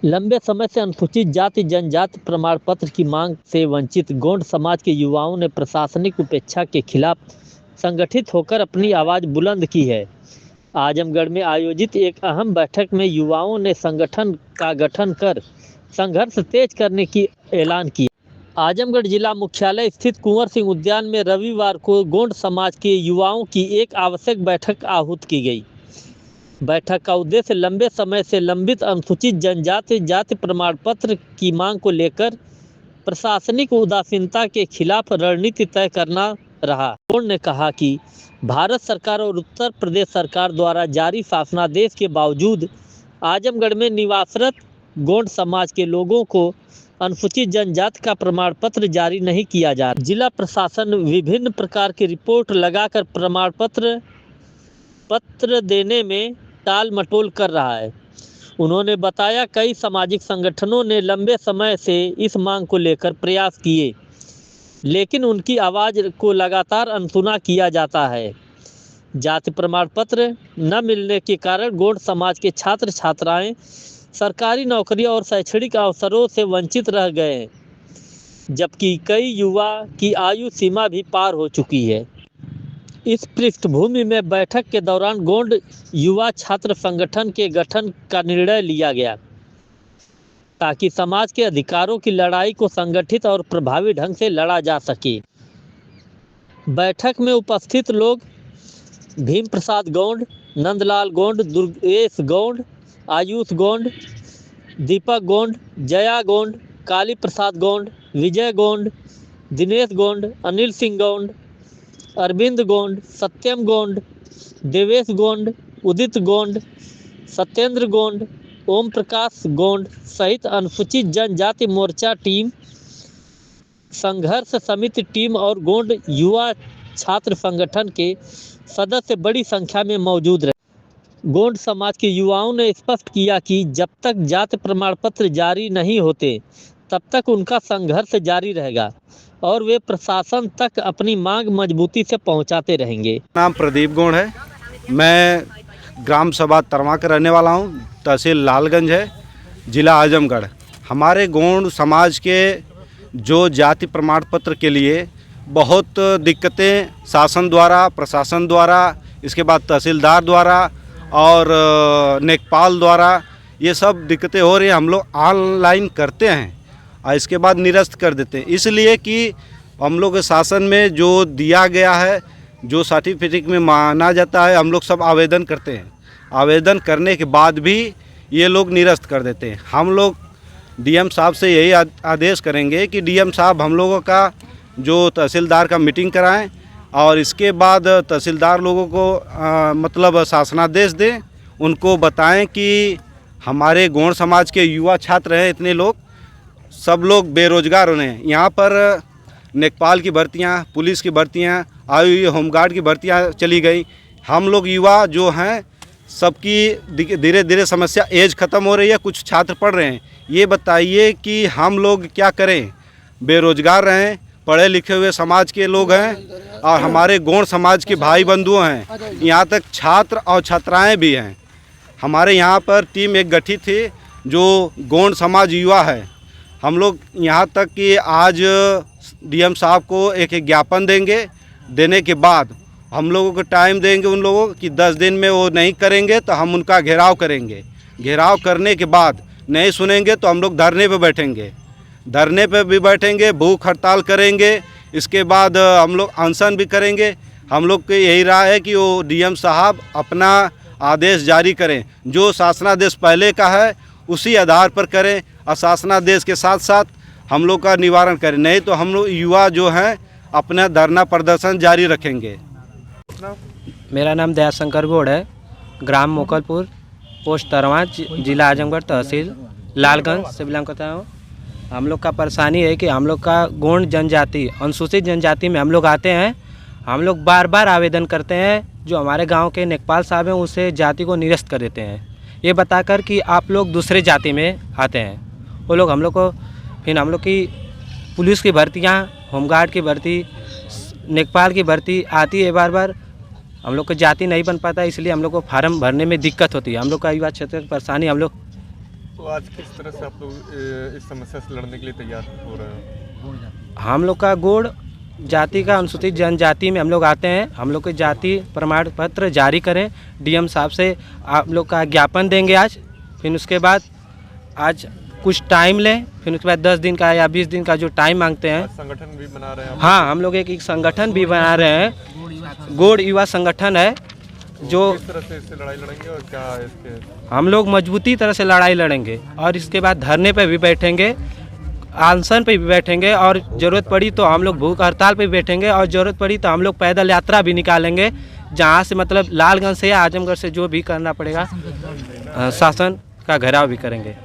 लंबे समय से अनुसूचित जाति जनजाति प्रमाण पत्र की मांग से वंचित गोंड समाज के युवाओं ने प्रशासनिक उपेक्षा के खिलाफ संगठित होकर अपनी आवाज बुलंद की है। आजमगढ़ में आयोजित एक अहम बैठक में युवाओं ने संगठन का गठन कर संघर्ष तेज करने की ऐलान किया। आजमगढ़ जिला मुख्यालय स्थित कुंवर सिंह उद्यान में रविवार को गोंड समाज के युवाओं की एक आवश्यक बैठक आहूत की गई। बैठक का उद्देश्य लंबे समय से लंबित अनुसूचित जनजाति जाति प्रमाण पत्र की मांग को लेकर प्रशासनिक उदासीनता के खिलाफ रणनीति तय करना रहा। गोंड ने कहा कि भारत सरकार और उत्तर प्रदेश सरकार द्वारा जारी शासनादेश के बावजूद आजमगढ़ में निवासरत गोंड समाज के लोगों को अनुसूचित जनजाति का प्रमाण पत्र जारी नहीं किया जा रहा। जिला प्रशासन विभिन्न प्रकार की रिपोर्ट लगाकर प्रमाण पत्र देने में टाल मटोल कर रहा है। उन्होंने बताया कई सामाजिक संगठनों ने लंबे समय से इस मांग को लेकर प्रयास किए, लेकिन उनकी आवाज़ को लगातार अनसुना किया जाता है। जाति प्रमाण पत्र न मिलने के कारण गोंड समाज के छात्र छात्राएं सरकारी नौकरी और शैक्षणिक अवसरों से वंचित रह गए हैं, जबकि कई युवा की आयु सीमा भी पार हो चुकी है। इस पृष्ठभूमि में बैठक के दौरान गोंड युवा छात्र संगठन के गठन का निर्णय लिया गया ताकि समाज के अधिकारों की लड़ाई को संगठित और प्रभावी ढंग से लड़ा जा सके। बैठक में उपस्थित लोग भीम प्रसाद गोंड, नंदलाल गोंड, दुर्गेश गोंड, आयुष गोंड, दीपक गोंड, जया गोंड, काली प्रसाद गोंड, विजय गोंड, दिनेश गोंड, अनिल सिंह गोंड, अरविंद गोंड, सत्यम गोंड, देवेश गोंड, उदित गोंड, सत्येंद्र गोंड, ओम प्रकाश गोंड सहित अनुसूचित जनजाति मोर्चा टीम, संघर्ष समिति टीम और गोंड युवा छात्र संगठन के सदस्य बड़ी संख्या में मौजूद रहे। गोंड समाज के युवाओं ने स्पष्ट किया कि जब तक जाति प्रमाण पत्र जारी नहीं होते तब तक उनका संघर्ष जारी रहेगा और वे प्रशासन तक अपनी मांग मजबूती से पहुंचाते रहेंगे। नाम प्रदीप गोंड है। मैं ग्राम सभा तरवा का रहने वाला हूं। तहसील लालगंज है, जिला आजमगढ़। हमारे गोंड समाज के जो जाति प्रमाण पत्र के लिए बहुत दिक्कतें शासन द्वारा, प्रशासन द्वारा, इसके बाद तहसीलदार द्वारा और नेकपाल द्वारा ये सब दिक्कतें हो रही हैं। हम लोग ऑनलाइन करते हैं और इसके बाद निरस्त कर देते हैं, इसलिए कि हम लोग के शासन में जो दिया गया है, जो सर्टिफिकेट में माना जाता है, हम लोग सब आवेदन करते हैं। आवेदन करने के बाद भी ये लोग निरस्त कर देते हैं। हम लोग डीएम साहब से यही आदेश करेंगे कि डीएम साहब हम लोगों का जो तहसीलदार का मीटिंग कराएं और इसके बाद तहसीलदार लोगों को मतलब शासनादेश दें। उनको बताएं कि हमारे गोंड समाज के युवा छात्र हैं, इतने लोग सब लोग बेरोजगार होने हैं। यहाँ पर नेकपाल की भर्तियाँ, पुलिस की भर्तियाँ, आयु होमगार्ड की भर्तियाँ चली गई। हम लोग युवा जो हैं सबकी धीरे धीरे समस्या एज ख़त्म हो रही है, कुछ छात्र पढ़ रहे हैं। ये बताइए कि हम लोग क्या करें? बेरोजगार रहें, पढ़े लिखे हुए समाज के लोग हैं और हमारे गोंड समाज के भाई बंधु हैं, यहाँ तक छात्र और छात्राएँ भी हैं। हमारे यहाँ पर टीम एक गठित थी जो गोंड समाज युवा है। हम लोग यहाँ तक कि आज डीएम साहब को एक ज्ञापन देंगे, देने के बाद हम लोगों को टाइम देंगे उन लोगों कि 10 दिन में वो नहीं करेंगे तो हम उनका घेराव करेंगे। घेराव करने के बाद नहीं सुनेंगे तो हम लोग धरने पे बैठेंगे, धरने पे भी बैठेंगे, भूख हड़ताल करेंगे। इसके बाद हम लोग अनशन भी करेंगे। हम लोग की यही राय है कि वो डीएम साहब अपना आदेश जारी करें, जो शासनादेश पहले का है उसी आधार पर करें और शासनादेश के साथ साथ हम लोग का निवारण करें, नहीं तो हम लोग युवा जो हैं अपना धरना प्रदर्शन जारी रखेंगे। मेरा नाम दयाशंकर गौड़ है, ग्राम मोकलपुर, पोस्ट तरवा, जिला आजमगढ़, तहसील लालगंज से बिलोंग करता हूँ। हम लोग का परेशानी है कि हम लोग का गोंड जनजाति, अनुसूचित जनजाति में हम लोग आते हैं। हम लोग बार बार आवेदन करते हैं, जो हमारे गांव के नेकपाल साहब हैं उसे जाति को निरस्त कर देते हैं, ये बताकर कि आप लोग दूसरे जाति में आते हैं। वो लोग हम लोग को फिर हम लोग की पुलिस की भर्तियाँ, होमगार्ड की भर्ती, नेकपाल की भर्ती आती है बार बार। हम लोग को जाति नहीं बन पाता, इसलिए हम लोग को फार्म भरने में दिक्कत होती है। हम लोग का युवा क्षेत्र की परेशानी हम लोग तो आज किस तरह से आप लोग इस समस्या से लड़ने के लिए तैयार हो रहे हैं? हम लोग का गोड़ जाति का अनुसूचित जनजाति में हम लोग आते हैं। हम लोग के जाति प्रमाण पत्र जारी करें, डीएम साहब से आप लोग का ज्ञापन देंगे आज। फिर उसके बाद आज कुछ टाइम लें, फिर उसके बाद 10 दिन का या 20 दिन का जो टाइम मांगते हैं। संगठन भी बना रहे हैं? हाँ, हम लोग एक संगठन भी बना रहे हैं, गोड़ युवा संगठन है। जो किस तरह से इससे लड़ाई लड़ेंगे और क्या इसके? हम लोग मजबूती तरह से लड़ाई लड़ेंगे और इसके बाद धरने पे भी बैठेंगे, अनशन पे भी बैठेंगे, और ज़रूरत पड़ी तो हम लोग भूख हड़ताल पे भी बैठेंगे, और ज़रूरत पड़ी तो हम लोग पैदल यात्रा भी निकालेंगे, जहाँ से मतलब लालगंज से या आजमगढ़ से जो भी करना पड़ेगा शासन का घेराव भी करेंगे।